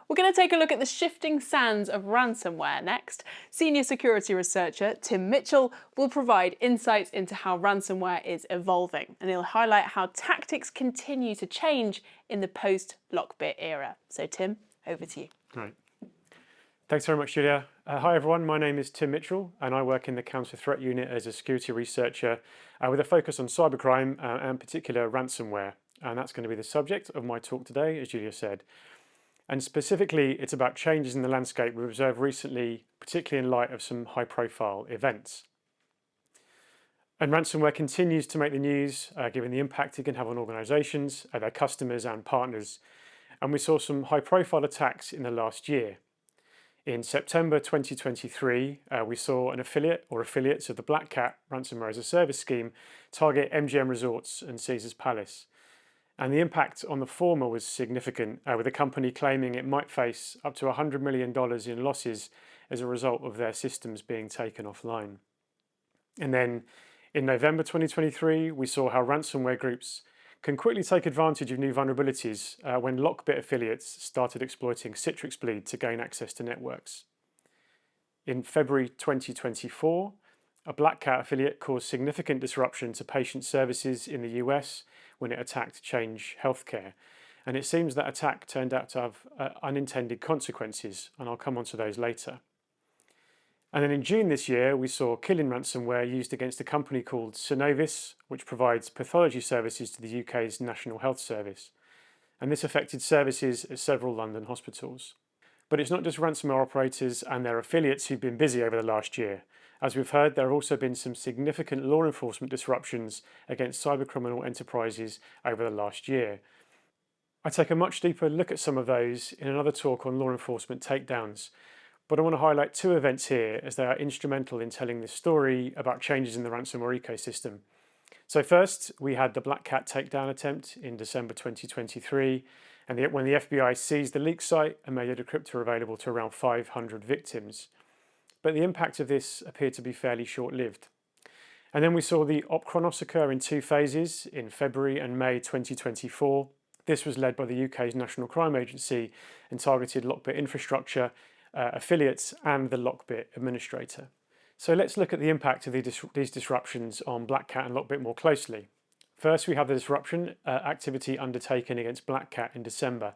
We're going to take a look at the shifting sands of ransomware next. Senior security researcher Tim Mitchell will provide insights into how ransomware is evolving, and he'll highlight how tactics continue to change in the post-Lockbit era. So Tim, over to you. Great. Thanks very much, Julia. Hi everyone, my name is Tim Mitchell and I work in the Counter Threat Unit as a security researcher with a focus on cybercrime and in particular ransomware. And that's going to be the subject of my talk today, as Julia said. And specifically, it's about changes in the landscape we've observed recently, particularly in light of some high-profile events. And ransomware continues to make the news, given the impact it can have on organisations, their customers and partners. And we saw some high-profile attacks in the last year. In September 2023, we saw an affiliate or affiliates of the Black Cat ransomware as a service scheme target MGM Resorts and Caesars Palace. And the impact on the former was significant, with the company claiming it might face up to $100 million in losses as a result of their systems being taken offline. And then in November 2023, we saw how ransomware groups can quickly take advantage of new vulnerabilities when Lockbit affiliates started exploiting Citrix Bleed to gain access to networks. In February 2024, a Black Cat affiliate caused significant disruption to patient services in the US when it attacked Change Healthcare. And it seems that attack turned out to have unintended consequences, and I'll come on to those later. And then in June this year, we saw killing ransomware used against a company called Synovis, which provides pathology services to the UK's National Health Service. And this affected services at several London hospitals. But it's not just ransomware operators and their affiliates who've been busy over the last year. As we've heard, there have also been some significant law enforcement disruptions against cybercriminal enterprises over the last year. I take a much deeper look at some of those in another talk on law enforcement takedowns, but I want to highlight two events here as they are instrumental in telling this story about changes in the ransomware ecosystem. So first, we had the Black Cat takedown attempt in December 2023, and when the FBI seized the leak site and made a decryptor available to around 500 victims. But the impact of this appeared to be fairly short-lived. And then we saw the Opchronos occur in two phases in February and May 2024. This was led by the UK's National Crime Agency and targeted Lockbit infrastructure, affiliates and the Lockbit administrator. So let's look at the impact of these disruptions on Black Cat and Lockbit more closely. First, we have the disruption activity undertaken against Black Cat in December.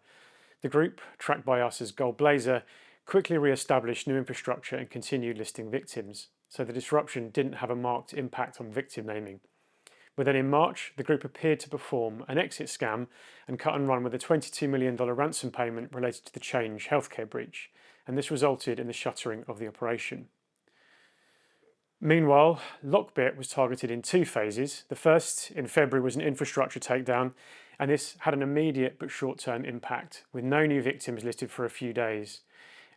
The group, tracked by us as Gold Blazer, quickly re-established new infrastructure and continued listing victims, so the disruption didn't have a marked impact on victim naming. But then in March, the group appeared to perform an exit scam and cut and run with a $22 million ransom payment related to the Change Healthcare breach, and this resulted in the shuttering of the operation. Meanwhile, Lockbit was targeted in two phases. The first, in February, was an infrastructure takedown, and this had an immediate but short-term impact, with no new victims listed for a few days.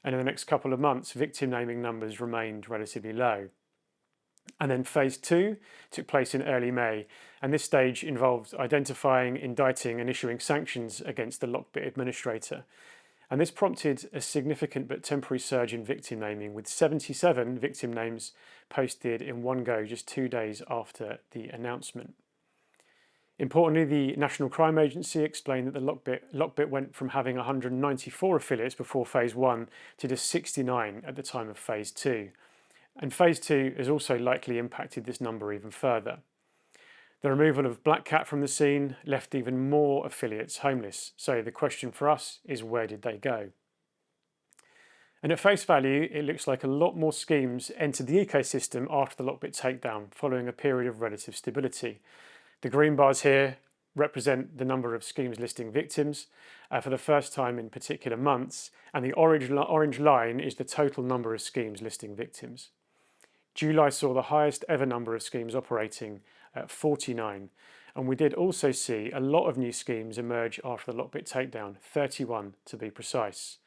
And in the next couple of months, victim naming numbers remained relatively low. And then phase two took place in early May, and this stage involved identifying, indicting and issuing sanctions against the Lockbit administrator. And this prompted a significant but temporary surge in victim naming, with 77 victim names posted in one go just 2 days after the announcement. Importantly, the National Crime Agency explained that the Lockbit went from having 194 affiliates before phase one to just 69 at the time of phase two. And phase two has also likely impacted this number even further. The removal of Black Cat from the scene left even more affiliates homeless. So the question for us is, where did they go? And at face value, it looks like a lot more schemes entered the ecosystem after the Lockbit takedown, following a period of relative stability. The green bars here represent the number of schemes listing victims for the first time in particular months, and the orange line is the total number of schemes listing victims. July saw the highest ever number of schemes operating at 49, and we did also see a lot of new schemes emerge after the Lockbit takedown, 31 to be precise.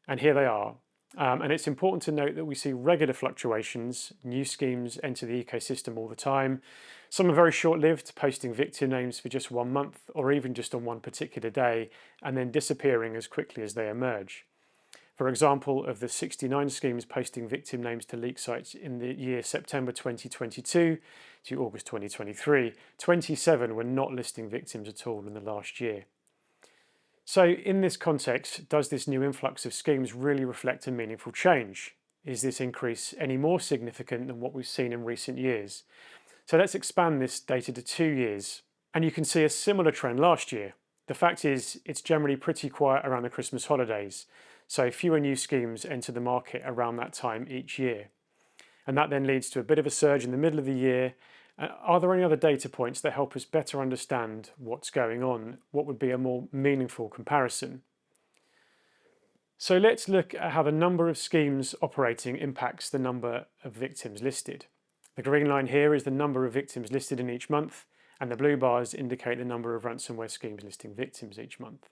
And here they are. And it's important to note that we see regular fluctuations. New schemes enter the ecosystem all the time. Some are very short-lived, posting victim names for just 1 month or even just on one particular day, and then disappearing as quickly as they emerge. For example, of the 69 schemes posting victim names to leak sites in the year September 2022 to August 2023, 27 were not listing victims at all in the last year. So in this context, does this new influx of schemes really reflect a meaningful change? Is this increase any more significant than what we've seen in recent years? So let's expand this data to 2 years. And you can see a similar trend last year. The fact is, it's generally pretty quiet around the Christmas holidays. So fewer new schemes enter the market around that time each year. And that then leads to a bit of a surge in the middle of the year. Are there any other data points that help us better understand what's going on? What would be a more meaningful comparison? So let's look at how the number of schemes operating impacts the number of victims listed. The green line here is the number of victims listed in each month, and the blue bars indicate the number of ransomware schemes listing victims each month.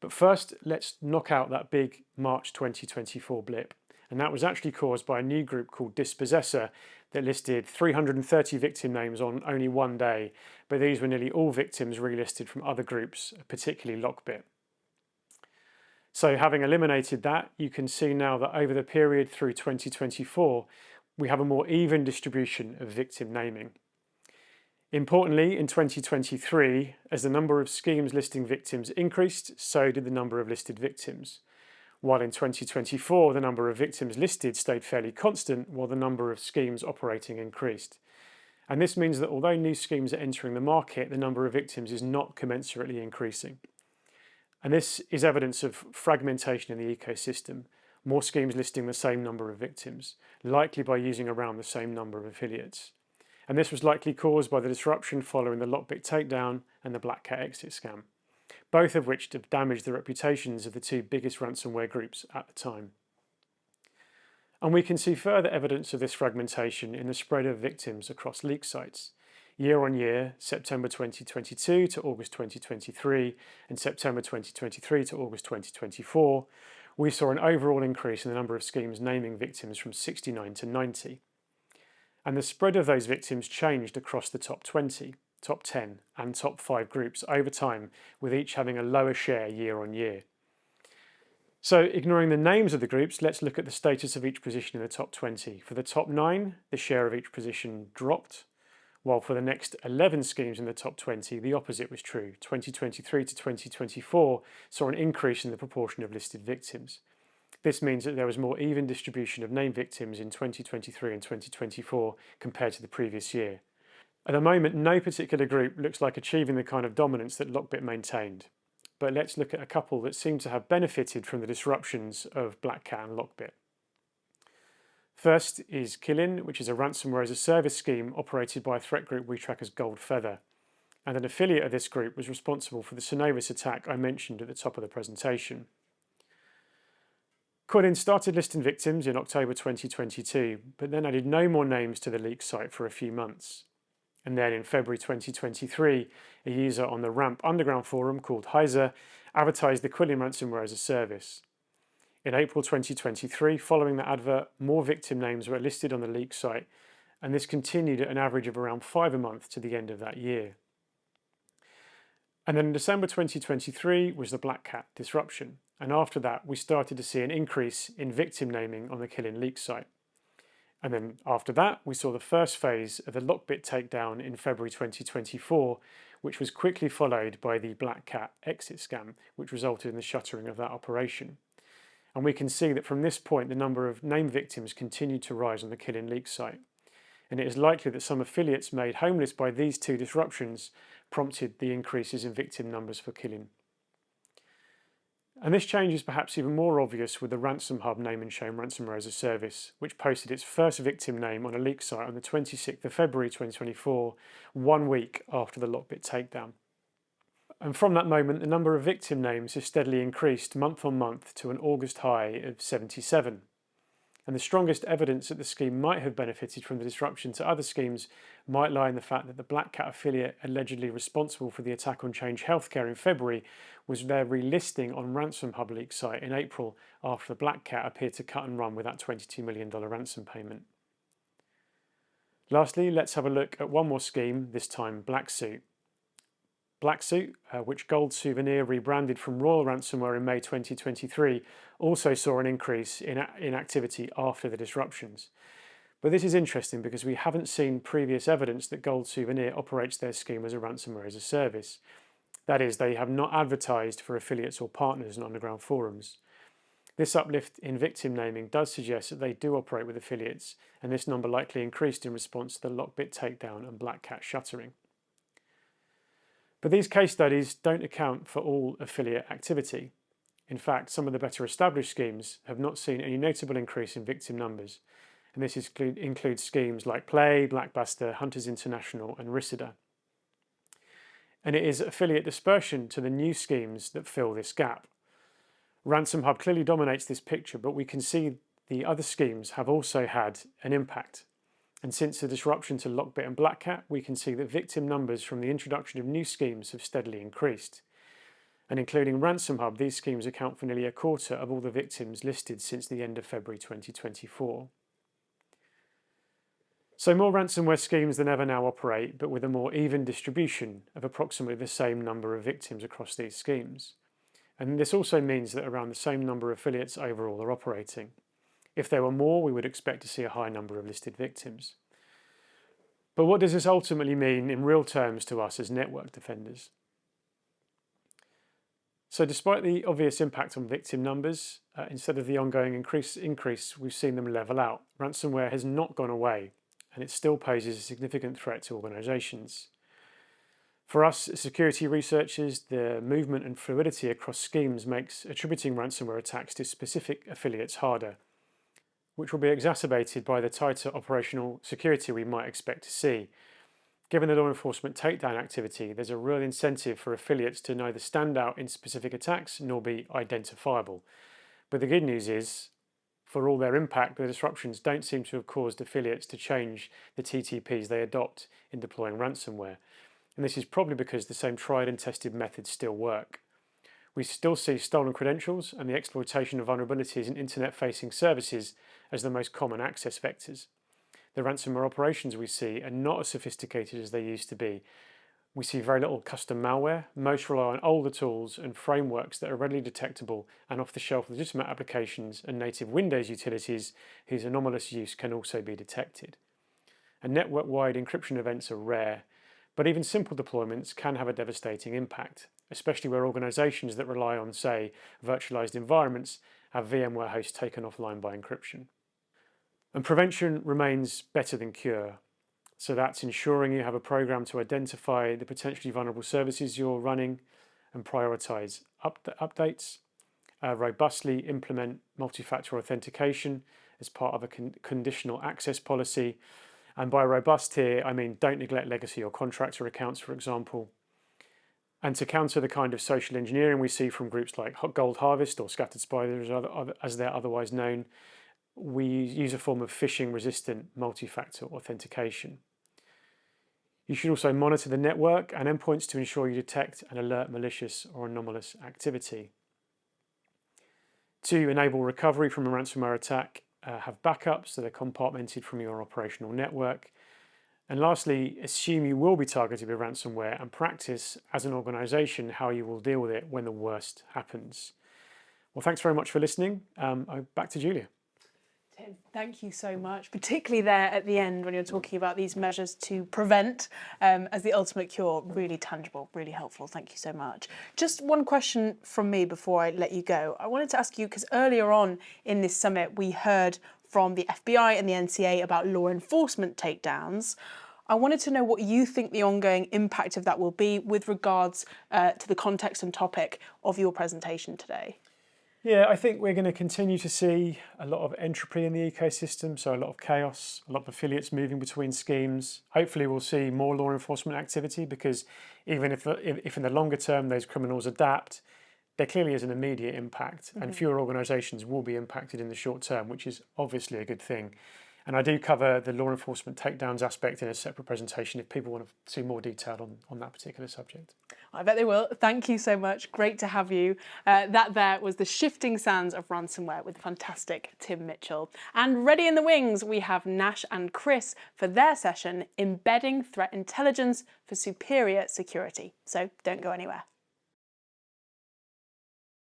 But first, let's knock out that big March 2024 blip. And that was actually caused by a new group called Dispossessor that listed 330 victim names on only one day, but these were nearly all victims relisted from other groups, particularly Lockbit. So having eliminated that, you can see now that over the period through 2024, we have a more even distribution of victim naming. Importantly, in 2023, as the number of schemes listing victims increased, so did the number of listed victims. While in 2024, the number of victims listed stayed fairly constant, while the number of schemes operating increased. And this means that although new schemes are entering the market, the number of victims is not commensurately increasing. And this is evidence of fragmentation in the ecosystem, more schemes listing the same number of victims, likely by using around the same number of affiliates. And this was likely caused by the disruption following the Lockbit takedown and the Black Cat exit scam, both of which have damaged the reputations of the two biggest ransomware groups at the time. And we can see further evidence of this fragmentation in the spread of victims across leak sites. Year on year, September 2022 to August 2023 and September 2023 to August 2024, we saw an overall increase in the number of schemes naming victims from 69 to 90. And the spread of those victims changed across the top 20, top 10 and top 5 groups over time, with each having a lower share year on year. So ignoring the names of the groups, let's look at the status of each position in the top 20. For the top 9, the share of each position dropped, while for the next 11 schemes in the top 20, the opposite was true. 2023 to 2024 saw an increase in the proportion of listed victims. This means that there was more even distribution of named victims in 2023 and 2024 compared to the previous year. At the moment, no particular group looks like achieving the kind of dominance that Lockbit maintained. But let's look at a couple that seem to have benefited from the disruptions of Black Cat and Lockbit. First is Killin, which is a ransomware as a service scheme operated by a threat group we track as Gold Feather. And an affiliate of this group was responsible for the Synovus attack I mentioned at the top of the presentation. Quillin started listing victims in October 2022, but then added no more names to the leak site for a few months. And then in February 2023, a user on the Ramp Underground forum called Heiser advertised the Quillin ransomware as a service. In April 2023, following that advert, more victim names were listed on the leak site, and this continued at an average of around 5 a month to the end of that year. And then in December 2023 was the Black Cat disruption, and after that we started to see an increase in victim naming on the Killin leak site. And then after that we saw the first phase of the Lockbit takedown in February 2024, which was quickly followed by the Black Cat exit scam, which resulted in the shuttering of that operation. And we can see that from this point the number of named victims continued to rise on the Killin leak site. And it is likely that some affiliates made homeless by these two disruptions prompted the increases in victim numbers for Killin. And this change is perhaps even more obvious with the Ransom Hub name and shame ransomware as a service, which posted its first victim name on a leak site on the 26th of February 2024, 1 week after the Lockbit takedown. And from that moment, the number of victim names has steadily increased month on month to an August high of 77. And the strongest evidence that the scheme might have benefited from the disruption to other schemes might lie in the fact that the Black Cat affiliate allegedly responsible for the attack on Change Healthcare in February was their relisting on Ransom Hub leak site in April after the Black Cat appeared to cut and run with that $22 million ransom payment. Lastly, let's have a look at one more scheme, this time Blacksuit. Blacksuit, which Gold Souvenir rebranded from Royal Ransomware in May 2023, also saw an increase in activity after the disruptions. But this is interesting because we haven't seen previous evidence that Gold Souvenir operates their scheme as a ransomware as a service. That is, they have not advertised for affiliates or partners in underground forums. This uplift in victim naming does suggest that they do operate with affiliates, and this number likely increased in response to the Lockbit takedown and Black Cat shuttering. But these case studies don't account for all affiliate activity. In fact, some of the better established schemes have not seen any notable increase in victim numbers, and this includes schemes like Play, Blackbuster, Hunters International and Rissida. And it is affiliate dispersion to the new schemes that fill this gap. Ransom Hub clearly dominates this picture, but we can see the other schemes have also had an impact. And since the disruption to Lockbit and Black Cat, we can see that victim numbers from the introduction of new schemes have steadily increased. And including Ransom Hub, these schemes account for nearly a quarter of all the victims listed since the end of February 2024. So more ransomware schemes than ever now operate, but with a more even distribution of approximately the same number of victims across these schemes. And this also means that around the same number of affiliates overall are operating. If there were more, we would expect to see a high number of listed victims. But what does this ultimately mean in real terms to us as network defenders? So despite the obvious impact on victim numbers, instead of the ongoing increase, we've seen them level out. Ransomware has not gone away, and it still poses a significant threat to organisations. For us, security researchers, the movement and fluidity across schemes makes attributing ransomware attacks to specific affiliates harder, which will be exacerbated by the tighter operational security we might expect to see. Given the law enforcement takedown activity, there's a real incentive for affiliates to neither stand out in specific attacks nor be identifiable. But the good news is, for all their impact, the disruptions don't seem to have caused affiliates to change the TTPs they adopt in deploying ransomware. And this is probably because the same tried and tested methods still work. We still see stolen credentials and the exploitation of vulnerabilities in internet-facing services as the most common access vectors. The ransomware operations we see are not as sophisticated as they used to be. We see very little custom malware. Most rely on older tools and frameworks that are readily detectable and off-the-shelf legitimate applications and native Windows utilities whose anomalous use can also be detected. And network-wide encryption events are rare, but even simple deployments can have a devastating impact, especially where organizations that rely on, say, virtualized environments have VMware hosts taken offline by encryption. And prevention remains better than cure. So that's ensuring you have a program to identify the potentially vulnerable services you're running and prioritize updates, robustly implement multi-factor authentication as part of a conditional access policy. And by robust here, I mean don't neglect legacy or contractor accounts, for example. And to counter the kind of social engineering we see from groups like Gold Harvest or Scattered Spiders, as they're otherwise known, we use a form of phishing-resistant multi-factor authentication. You should also monitor the network and endpoints to ensure you detect and alert malicious or anomalous activity. To enable recovery from a ransomware attack, have backups so they're compartmented from your operational network. And lastly, assume you will be targeted with ransomware and practice as an organisation how you will deal with it when the worst happens. Well, thanks very much for listening. Back to Julia. Tim, thank you so much, particularly there at the end when you're talking about these measures to prevent as the ultimate cure. Really tangible, really helpful. Thank you so much. Just one question from me before I let you go. I wanted to ask you, because earlier on in this summit, we heard from the FBI and the NCA about law enforcement takedowns. I wanted to know what you think the ongoing impact of that will be with regards to the context and topic of your presentation today. Yeah, I think we're going to continue to see a lot of entropy in the ecosystem, so a lot of chaos, a lot of affiliates moving between schemes. Hopefully we'll see more law enforcement activity, because even if in the longer term those criminals adapt, there clearly is an immediate impact, and fewer organisations will be impacted in the short term, which is obviously a good thing. And I do cover the law enforcement takedowns aspect in a separate presentation if people want to see more detail on that particular subject. I bet they will. Thank you so much. Great to have you. That there was the shifting sands of ransomware with the fantastic Tim Mitchell. And ready in the wings, we have Nash and Chris for their session, Embedding Threat Intelligence for Superior Security. So don't go anywhere.